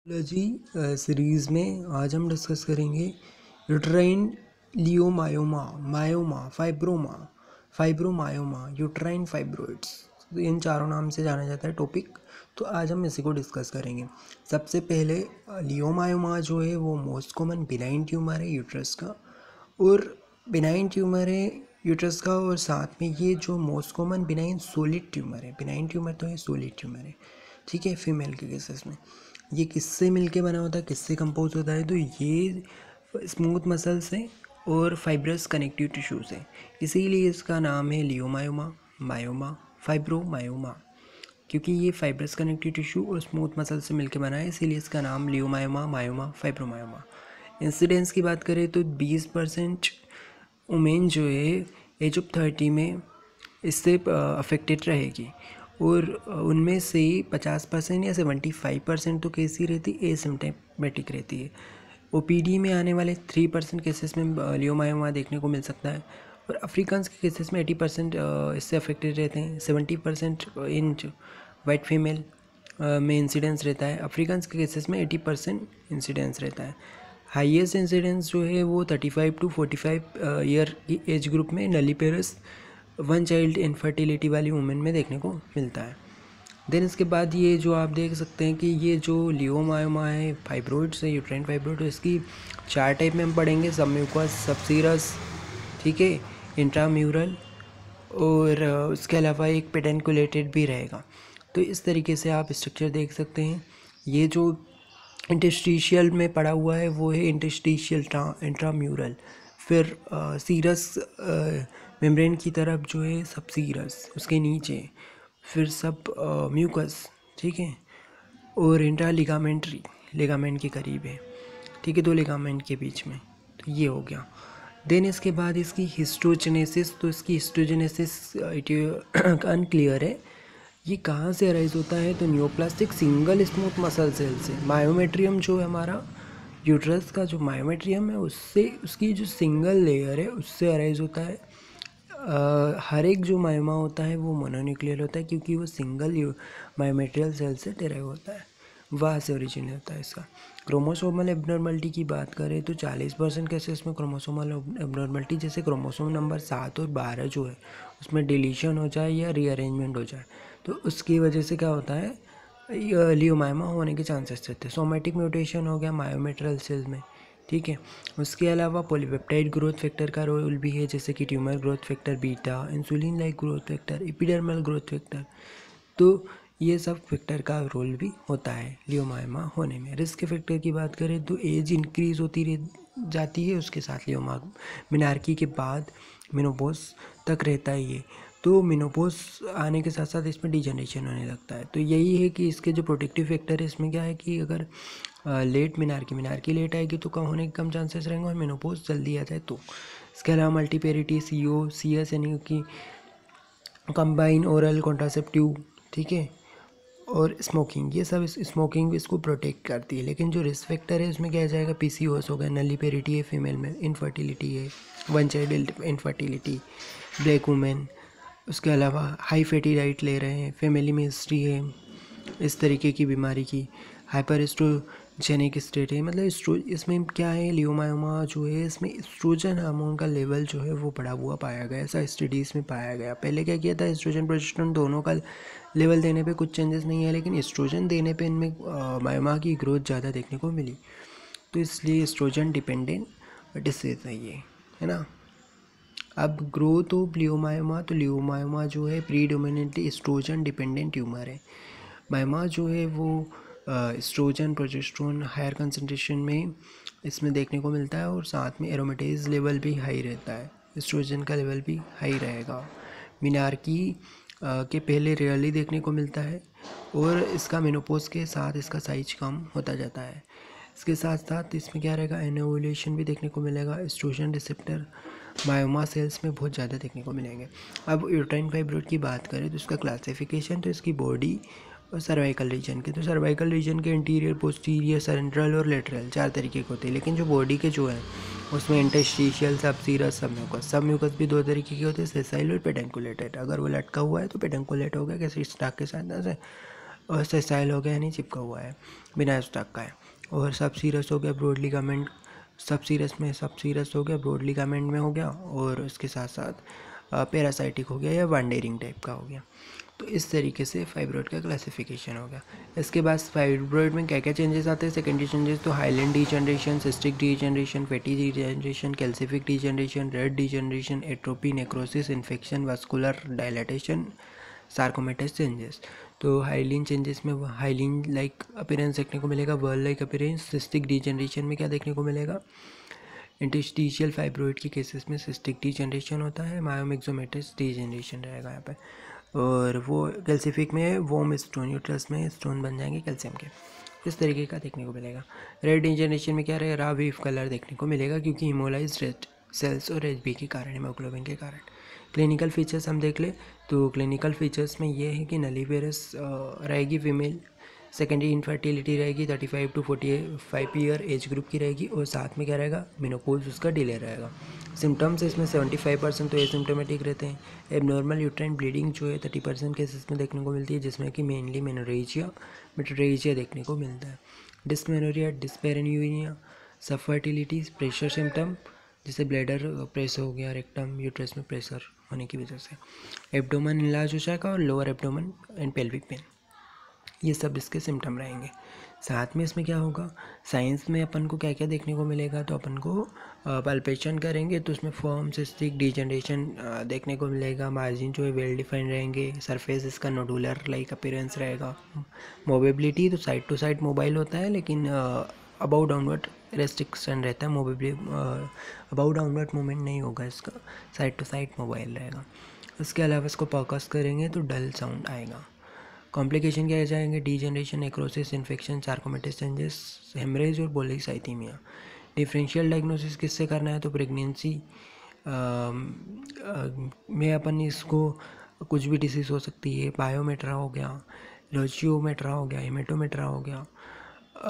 Biology series में आज हम डिस्कस करेंगे uterine leiomyoma, myoma, fibromyoma, uterine fibroids. तो इन चारों नाम से जाना जाता है टॉपिक। तो आज हम इसी को डिस्कस करेंगे। सबसे पहले लियोमायोमा जो है वो मोस्ट कॉमन बिनाइन ट्यूमर है यूट्रस का, और बिनाइन ट्यूमर है यूट्रस का, और साथ में ये जो most common benign solid tumour है। बिनाइन ट्यूमर तो है, सॉलिड ट्यूमर है, ठीक है, फीमेल के केसेस में। ये किससे मिलके बना होता है, किससे कंपोज होता है? तो ये स्मूथ मसल से और फाइब्रस कनेक्टिव टिश्यू से, इसीलिए इसका नाम है लियोमायोमा, मायोमा, फाइब्रोमायोमा, क्योंकि ये फाइब्रस कनेक्टिव टिश्यू और स्मूथ मसल से मिलके बना है, इसीलिए इसका नाम लियोमायोमा, मायोमा, फाइब्रोमायोमा। इंसिडेंस की बात करें तो 20% वुमेन जो है एज ऑफ 30 में इससे अफेक्टेड रहेगी, और उनमें से 50% या 75% तो केस ही रहती एसिम्प्टोमेटिक रहती है। ओपीडी में आने वाले 3% केसेस में लियोमायोमा देखने को मिल सकता है, और अफ्रीकन्स के केसेस में 80% इससे अफेक्टेड रहते हैं। 70% इन वाइट फीमेल में इंसिडेंस रहता है। अफ्रीकन्स के केसेस में 80% इंसिडेंस रहता है। हाईएस्ट इंसिडेंस जो है वो 35 to 45 ईयर की एज ग्रुप में नलीपेरस 1 चाइल्ड इनफर्टिलिटी वाली वुमेन में देखने को मिलता है। देन इसके बाद ये जो आप देख सकते हैं कि ये जो लियोमायोमा है, फाइब्रोइड्स है, यूट्राइन फाइब्रोइड, इसकी 4 टाइप में हम पढ़ेंगे। सबम्यूकस, सबसीरस, ठीक है, इंट्राम्यूरल, और उसके अलावा एक पेडेंकुलेटेड भी रहेगा। तो इस तरीके से आप स्ट्रक्चर देख सकते हैं। ये जो इंटरस्टिशियल में पड़ा हुआ है वो है इंटरस्टिशियल इंट्राम्यूरल, फिर सीरस मेम्ब्रेन की तरफ जो है सबसीरस, उसके नीचे फिर सब म्यूकस, ठीक है, और इंट्रा लिगामेंट्री, लिगामेंट के करीब है, ठीक है, 2 लिगामेंट के बीच में। तो ये हो गया। देन इसके बाद इसकी हिस्टोजेनेसिस, तो इसकी हिस्टोजेनेसिस अनक्लियर है। ये कहाँ से अराइज होता है? तो neoplastic single smooth muscle cell से। मायोमेट्रियम जो है हमारा यूट्रस का जो मायोमेट्रियम है, उससे उसकी जो सिंगल लेयर है उससे अराइज होता है। हर एक जो मायोमा होता है वो मोनोन्यूक्लियर होता है, क्योंकि वो सिंगल मायोमेट्रियल सेल से डेराइव होता है, वहाँ से ओरिजिन होता है इसका। क्रोमोसोमल एबनॉर्मलिटी की बात करें तो 40% केसेस में क्रोमोसोमल एबनॉर्मलिटी, जैसे क्रोमोसोम नंबर 7 और 12 जो है उसमें डिलीशन हो जाए या रीअरेंजमेंट हो जाए, तो उसकी वजह से क्या होता है, लियोमायोमा होने के चांसेस रहते हैं। सोमेटिक म्यूटेशन हो गया मायोमेट्रियल सेल में, ठीक है। उसके अलावा पॉलीपेप्टाइड ग्रोथ फैक्टर का रोल भी है, जैसे कि tumour growth factor beta, insulin like growth factor, epidermal growth factor. तो ये सब फैक्टर का रोल भी होता है लियोमायोमा होने में। रिस्क फैक्टर की बात करें तो एज इंक्रीज होती जाती है, उसके साथ लियोमा मिनार्की के बाद मेनोपॉज तक रहता है ये। तो मेनोपॉज आने के साथ साथ इसमें डिजनरेशन होने लगता है। तो यही है कि इसके जो प्रोटेक्टिव फैक्टर है इसमें क्या है कि अगर लेट मिनार्की लेट आएगी तो कम होने के कम चांसेस रहेंगे, और मेनोपॉज जल्दी आ जाए तो। इसके अलावा मल्टीपेरिटी, CO, CS यानी कि कंबाइन ओरल कॉन्ट्रासेप्टिव, ठीक है, और स्मोकिंग, ये सब स्मोकिंग इसको प्रोटेक्ट करती है। लेकिन जो रिस्क फैक्टर है उसमें क्या आ जाएगा, PCOS हो गया, नलीपेरिटी है फीमेल में, इनफर्टिलिटी है, 1 चाइल्ड इनफर्टिलिटी, ब्लैक वुमेन, उसके अलावा हाई फैटी डाइट ले रहे हैं, फैमिली में हिस्ट्री है इस तरीके की बीमारी की, हाइपर एस्ट्रोजेनिक स्टेट है, मतलब इसमें क्या है, लियोमायोमा जो है इसमें एस्ट्रोजन हार्मोन का लेवल जो है वो बढ़ा हुआ पाया गया, ऐसा स्टडीज़ में पाया गया। पहले क्या किया था, एस्ट्रोजन प्रोजेस्टेरोन दोनों का लेवल देने पे कुछ चेंजेस नहीं है, लेकिन एस्ट्रोजन देने पे इनमें मायोमा की ग्रोथ ज़्यादा देखने को मिली। तो इसलिए एस्ट्रोजन डिपेंडेंट डिसीज है ये, है ना। अब ग्रोथ ऑफ लियोमायोमा, तो लियोमायोमा जो है प्रीडोमिनेंटली एस्ट्रोजन डिपेंडेंट ट्यूमर है। मायोमा जो है वो एस्ट्रोजन प्रोजेस्टेरोन हायर कंसनट्रेशन में इसमें देखने को मिलता है, और साथ में एरोमेटेज लेवल भी हाई रहता है, एस्ट्रोजन का लेवल भी हाई रहेगा। मिनार्की के पहले रेयरली देखने को मिलता है, और इसका मेनोपॉज के साथ इसका साइज कम होता जाता है। इसके साथ साथ इसमें क्या रहेगा, एनोवुलेशन भी देखने को मिलेगा। एस्ट्रोजन रिसेप्टर मायोमा सेल्स में बहुत ज़्यादा देखने को मिलेंगे। अब यूट्राइन फाइब्रोइड की बात करें तो इसका क्लासिफिकेशन, तो इसकी बॉडी और सर्वाइकल रीजन के, तो सर्वाइकल रीजन के इंटीरियर, पोस्टीरियर, सेंट्रल और लेटरल 4 तरीके के होते हैं। लेकिन जो बॉडी के जो है उसमें इंटरस्टिशियल, सबसीरस, सब म्यूकस भी 2 तरीके के होते हैं, सेसाइल और पेडेंकुलेटेड। अगर वो लटका हुआ है तो पेडेंकुलेट हो गया, कैसे स्टाक के साथ, और सेसाइल हो गया यानी चिपका हुआ है, बिना स्टक का है। और सब सीरस हो गया ब्रॉड लिगामेंट, सब सीरस हो गया ब्रॉड लिगामेंट में हो गया, और उसके साथ साथ पैरासाइटिक हो गया या वांडेरिंग टाइप का हो गया। तो इस तरीके से फाइब्रॉइड का क्लासिफिकेशन हो गया। इसके बाद फाइब्रॉइड में क्या क्या चेंजेस आते हैं, सेकेंडरी चेंजेस तो hyaline degeneration, cystic degeneration, fatty degeneration, calcific degeneration, red degeneration, atrophy, necrosis, infection, vascular dilatation, sarcomatous changes. तो हाइलिन चेंजेस में हाइलिन लाइक अपीयरेंस देखने को मिलेगा, whorl like appearance. Cystic degeneration में क्या देखने को मिलेगा, इंटरस्टिशियल फाइब्रोइड के केसेस में सिस्टिक डीजनरेशन होता है, मायोमिक्सोमेटस डीजनरेशन रहेगा यहाँ पे। और वो कैल्सिफिक में वोम स्टोन, यूट्रस में स्टोन बन जाएंगे कैल्शियम के, इस तरीके का देखने को मिलेगा। रेड डीजनरेशन में क्या रहेगा, रा वीव कलर देखने को मिलेगा क्योंकि हिमोलाइज रेड सेल्स और एच बी के कारण, हीमोग्लोबिन के कारण। क्लिनिकल फीचर्स हम देख ले तो क्लिनिकल फीचर्स में ये है कि नलीवेरस रहेगी फीमेल, सेकेंडरी इनफर्टिलिटी रहेगी, 35 टू 45 ईयर एज ग्रुप की रहेगी, और साथ में क्या रहेगा, मेनोपॉज उसका डिले रहेगा। सिम्टम्स इसमें 75% तो एसिम्टोमेटिक रहते हैं। एबनॉर्मल यूट्राइन ब्लीडिंग जो है 30% केसेस में देखने को मिलती है, जिसमें कि मेनली मेनोरेजिया, मेटरेजिया देखने को मिलता है। डिस्मेनोरिया, डिस्पेरेन्यूरिया, सबफर्टिलिटी, प्रेशर सिम्टम जैसे ब्लैडर प्रेस हो गया, रेक्टम, यूट्रस में प्रेशर होने की वजह से। एब्डोमेन इलाज हो जाएगा, और lower abdomen and pelvic pain, ये सब इसके सिम्टम रहेंगे। साथ में इसमें क्या होगा, साइंस में अपन को क्या क्या देखने को मिलेगा, तो अपन को पल्पेशन करेंगे तो उसमें फॉर्म, सिस्टिक डीजनरेशन देखने को मिलेगा। मार्जिन जो है वेल डिफाइंड रहेंगे, सरफेस इसका नोडुलर लाइक अपीयरेंस रहेगा। मोबिलिटी तो साइड टू साइड मोबाइल होता है, लेकिन अबाउ डाउनवर्ड रेस्ट्रिक्शन रहता है, अबाउ डाउनवर्ड मूवमेंट नहीं होगा इसका, साइड टू साइड मोबाइल रहेगा। इसके अलावा इसको फोकस करेंगे तो डल साउंड आएगा। कॉम्प्लिकेशन क्या आ जाएंगे, degeneration, necrosis, infection, sarcomatous changes, haemorrhage और पॉलीसाइथीमिया। डिफरेंशियल डायग्नोसिस किससे करना है, तो प्रेगनेंसी में अपन इसको कुछ भी डिसीज़ हो सकती है, बायोमेट्रा हो गया, लोचियोमेट्रा हो गया, हेमेटोमेट्रा हो गया,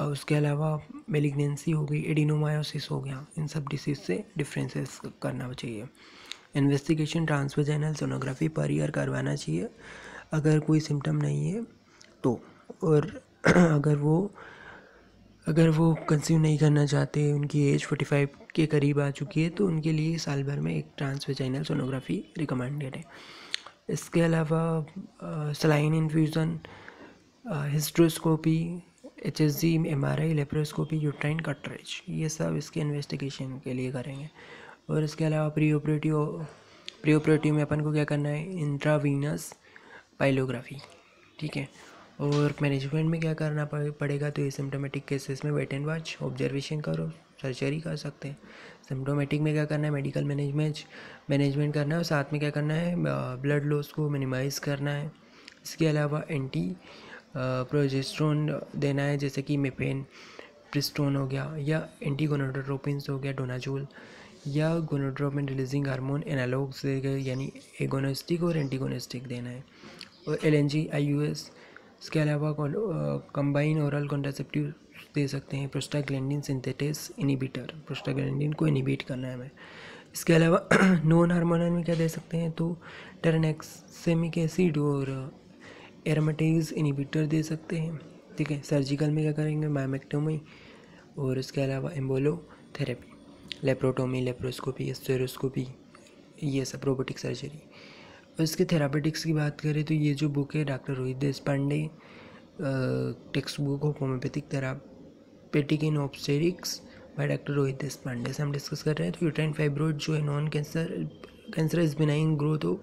उसके अलावा मेलिग्नेंसी हो गई, एडिनोमायोसिस हो गया, इन सब डिसीज़ से डिफरेंसेस करना चाहिए। Investigation transvaginal sonography per year करवाना चाहिए अगर कोई सिम्टम नहीं है तो, और अगर वो कंसीव नहीं करना चाहते, उनकी एज 45 के करीब आ चुकी है, तो उनके लिए साल भर में एक ट्रांसवेजाइनल सोनोग्राफी रिकमेंडेड है। इसके अलावा saline infusion, hysteroscopy, HSG, MRI, laparoscopy, uterine cartridge, ये सब इसके इन्वेस्टिगेशन के लिए करेंगे। और इसके अलावा प्री ऑपरेटिव में अपन को क्या करना है, इंट्रावीनस पाइलोग्राफी, ठीक है। और मैनेजमेंट में क्या करना पड़ेगा, तो एसिम्टोमेटिक केसेस में वेट एंड वॉच, ऑब्जर्वेशन करो, सर्जरी कर सकते हैं। सिम्टोमेटिक में क्या करना है, मेडिकल मैनेजमेंट करना है, और साथ में क्या करना है, ब्लड लॉस को मिनिमाइज़ करना है। इसके अलावा एंटी प्रोजेस्टेरोन देना है, जैसे कि मेपेन प्रिस्टोन हो गया, या एंटी गोनाडोट्रोपिन्स हो गया, डोनाजोल, या गोनाडोट्रोपिन रिलीजिंग हार्मोन एनालॉग्स दे गए, यानी एगोनिस्टिक और एंटीगोनिस्टिक देना है। और LNG, IUS, इसके अलावा कंबाइन ओरल कॉन्ट्रासेप्टिव दे सकते हैं। प्रोस्टाग्लैंडिन सिंथेटेस इनिबिटर, प्रोस्टाग्लैंडिन को इनिबिट करना है हमें। इसके अलावा नॉन हार्मोनल में क्या दे सकते हैं, तो टेरेनेक्सेमिक एसिड और एरोमेटेज इनिबिटर दे सकते हैं, ठीक है। सर्जिकल में क्या करेंगे, मायोमेक्टोमी, और इसके अलावा एम्बोलोथेरेपी, लेप्रोटोमी, लेप्रोस्कोपी, स्टेरोस्कोपी, ये सब रोबोटिक सर्जरी। और इसके थेरापेटिक्स की बात करें तो ये जो बुक है doctor Rohit Deshpande, text book of homoeopathic therapeutic in obstetrics by doctor Rohit Deshpande से हम डिस्कस कर रहे हैं। तो यूट्राइन फाइब्रोइड जो है नॉन कैंसरस बिनाइन ग्रोथ हो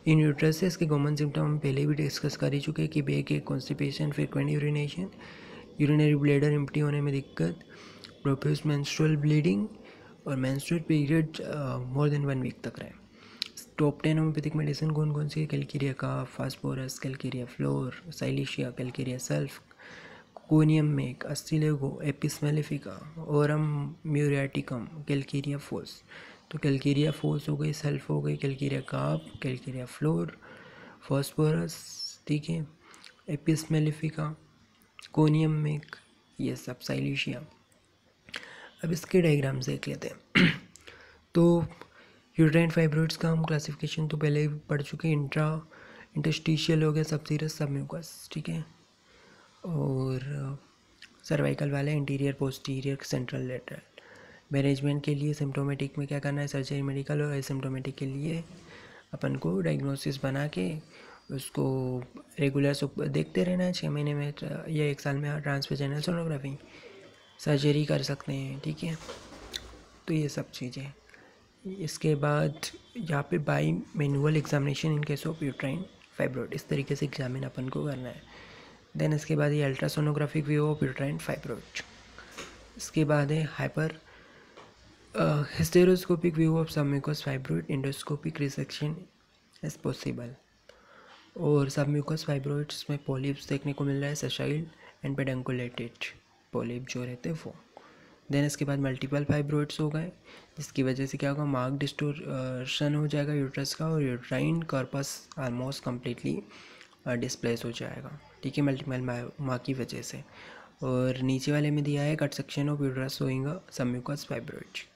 इन यूट्रस है। इसके कॉमन सिम्टम हम पहले भी डिस्कस कर ही चुके हैं कि backache, constipation, frequent urination, urinary bladder empty होने में दिक्कत, प्रोफ्यूज मेंस्ट्रुअल ब्लीडिंग, और menstrual period more than 1 week तक रहे। टॉप 10 होम्योपैथिक मेडिसिन कौन कौन सी है, कैलकेरिया का, phosphorus, calcarea fluor, silicea, calcarea sulph, conium mac, ustilago, apis mellifica, aurum muriaticum, calcarea phos. तो कैलकेरिया फोस हो गई, सल्फ हो गई, calcarea carb, calcarea fluor, phosphorus, ठीक है, एपिस मेलिफिका, कोनियम मेक, ये सब साइलिशिया। अब इसके डायग्राम्स देख लेते हैं। तो यूट्राइन फाइब्रोइड्स का हम क्लासिफिकेशन तो पहले ही पढ़ चुके हैं, इंटरस्टिशियल हो गया, सबसीरस, सबम्यूकस, ठीक है। और सर्वाइकल वाले interior posterior central lateral. Management के लिए सिम्टोमेटिक में क्या करना है, सर्जरी मेडिकल, और एसिम्टोमेटिक के लिए अपन को डायग्नोसिस बना के उसको रेगुलर देखते रहना है 6 महीने में या 1 साल में ट्रांसवेजाइनल सोनोग्राफी, सर्जरी कर सकते हैं, ठीक है। तो ये सब चीज़ें। इसके बाद यहाँ पे by manual examination in case of uterine fibroid, इस तरीके से एग्जामिन अपन को करना है। देन इसके बाद ये अल्ट्रासोनोग्राफिक व्यू ऑफ यूट्राइन फाइब्रॉइड। इसके बाद है hyper hysteroscopic view of submucous fibroid, endoscopic resection is possible. और सबम्यूकस फाइब्रॉइड्स में पॉलिप्स देखने को मिल रहा है, सेसाइल एंड पेडंकुलेटेड पॉलिप जो रहते हैं वो। देन इसके बाद मल्टीपल फाइब्रॉइड्स हो गए, जिसकी वजह से क्या होगा, मार्क डिस्टोर्शन हो जाएगा यूट्रस का, और uterine corpus almost completely displace हो जाएगा, ठीक है, मल्टीपल माँ की वजह से। और नीचे वाले में दिया है cut section of uterus hoeing submucous fibroid.